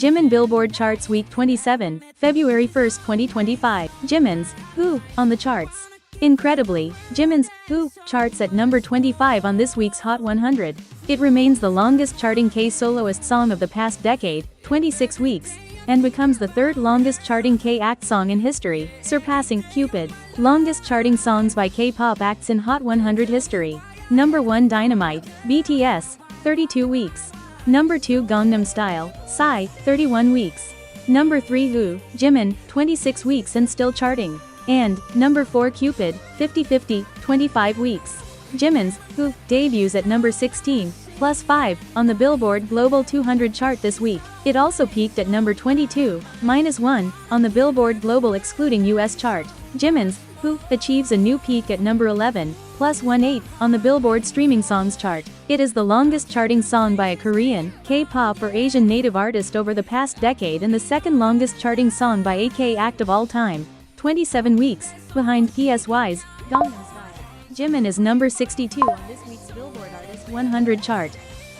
Jimin Billboard Charts Week 27, February 1, 2025. Jimin's Who on the charts. Incredibly, Jimin's Who charts at number 25 on this week's Hot 100. It remains the longest charting K-soloist song of the past decade, 26 weeks, and becomes the third longest charting K-act song in history, surpassing Cupid. Longest charting songs by K-pop acts in Hot 100 history. Number 1 Dynamite, BTS, 32 weeks. Number 2 Gangnam Style, Psy, 31 weeks. Number 3 Who, Jimin, 26 weeks and still charting. And, number 4 Cupid, 50-50, 25 weeks. Jimin's Who debuts at number 16, +5, on the Billboard Global 200 chart this week. It also peaked at number 22, -1, on the Billboard Global excluding US chart. Jimin's Who achieves a new peak at number 11, +18, on the Billboard streaming songs chart. It is the longest charting song by a Korean, K-pop or Asian native artist over the past decade and the second longest charting song by a K-act of all time, 27 weeks, behind PSY's Gangnam Style. Jimin is number 62 on this week's Billboard Artist 100 chart.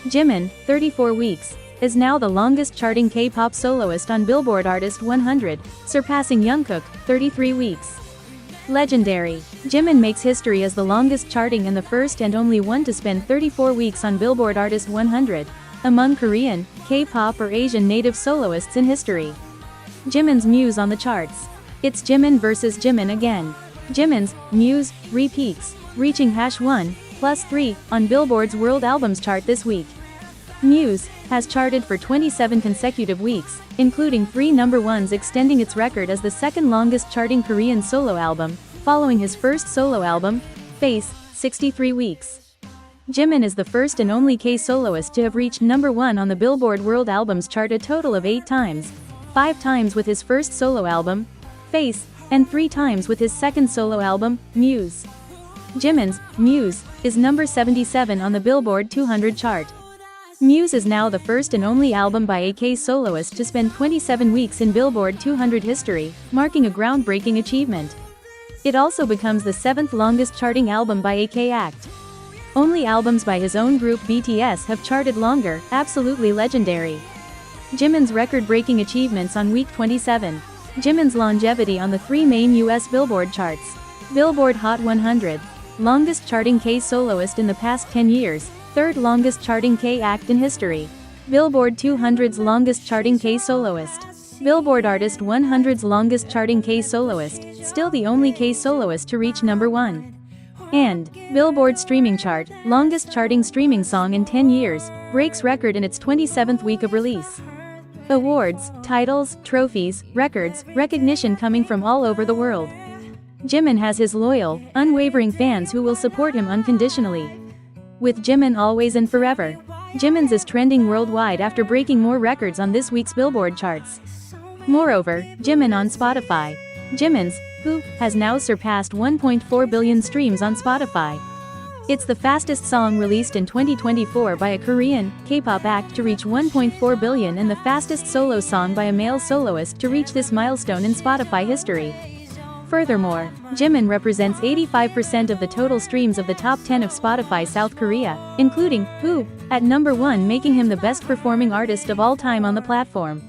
Jimin, 34 weeks, is now the longest charting K-pop soloist on Billboard Artist 100, surpassing Jungkook, 33 weeks. Legendary. Jimin makes history as the longest charting and the first and only one to spend 34 weeks on Billboard Artist 100, among Korean, K-pop or Asian native soloists in history. Jimin's Muse on the charts. It's Jimin versus Jimin again. Jimin's Muse repeats, reaching #1+3 on Billboard's World Albums chart this week. Muse has charted for 27 consecutive weeks, including 3 number 1s, extending its record as the second longest charting Korean solo album, following his first solo album, Face, 63 weeks. Jimin is the first and only K-soloist to have reached number 1 on the Billboard World Albums chart a total of 8 times, 5 times with his first solo album, Face, and 3 times with his second solo album, Muse. Jimin's Muse is number 77 on the Billboard 200 chart. Muse is now the first and only album by a K-soloist to spend 27 weeks in Billboard 200 history, marking a groundbreaking achievement. It also becomes the 7th longest charting album by a K-act. Only albums by his own group BTS have charted longer, absolutely legendary. Jimin's record-breaking achievements on week 27. Jimin's longevity on the 3 main US Billboard charts. Billboard Hot 100, longest charting K-soloist in the past 10 years. Third longest charting K-act in history. Billboard 200's longest charting K-soloist. Billboard Artist 100's longest charting K-soloist, still the only K-soloist to reach number 1. And, Billboard Streaming Chart, longest charting streaming song in 10 years, breaks record in its 27th week of release. Awards, titles, trophies, records, recognition coming from all over the world. Jimin has his loyal, unwavering fans who will support him unconditionally. With Jimin always and forever. Jimin's is trending worldwide after breaking more records on this week's Billboard charts. Moreover, Jimin on Spotify. Jimin's Who has now surpassed 1.4 billion streams on Spotify. It's the fastest song released in 2024 by a Korean, K-pop act to reach 1.4 billion and the fastest solo song by a male soloist to reach this milestone in Spotify history. Furthermore, Jimin represents 85% of the total streams of the top 10 of Spotify South Korea, including Who, at number 1, making him the best performing artist of all time on the platform.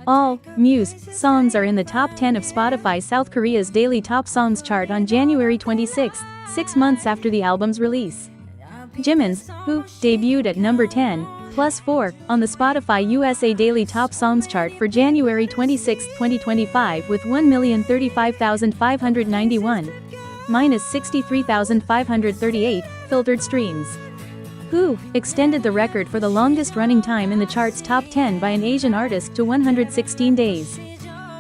All Muse songs are in the top 10 of Spotify South Korea's daily top songs chart on January 26, 6 months after the album's release. Jimin's Who debuted at number 10, +4, on the Spotify USA Daily Top Songs chart for January 26, 2025 with 1,035,591, -63,538, filtered streams. Who extended the record for the longest running time in the chart's top 10 by an Asian artist to 116 days.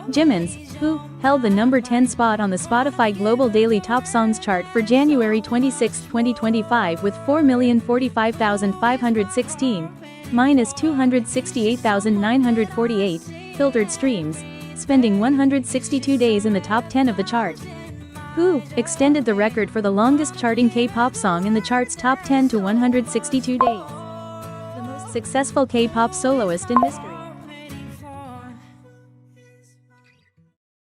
Jimin's Who held the number 10 spot on the Spotify Global Daily Top Songs chart for January 26, 2025 with 4,045,516, -268,948, filtered streams, spending 162 days in the top 10 of the chart. Who extended the record for the longest charting K-pop song in the chart's top 10 to 162 days. The most successful K-pop soloist in history.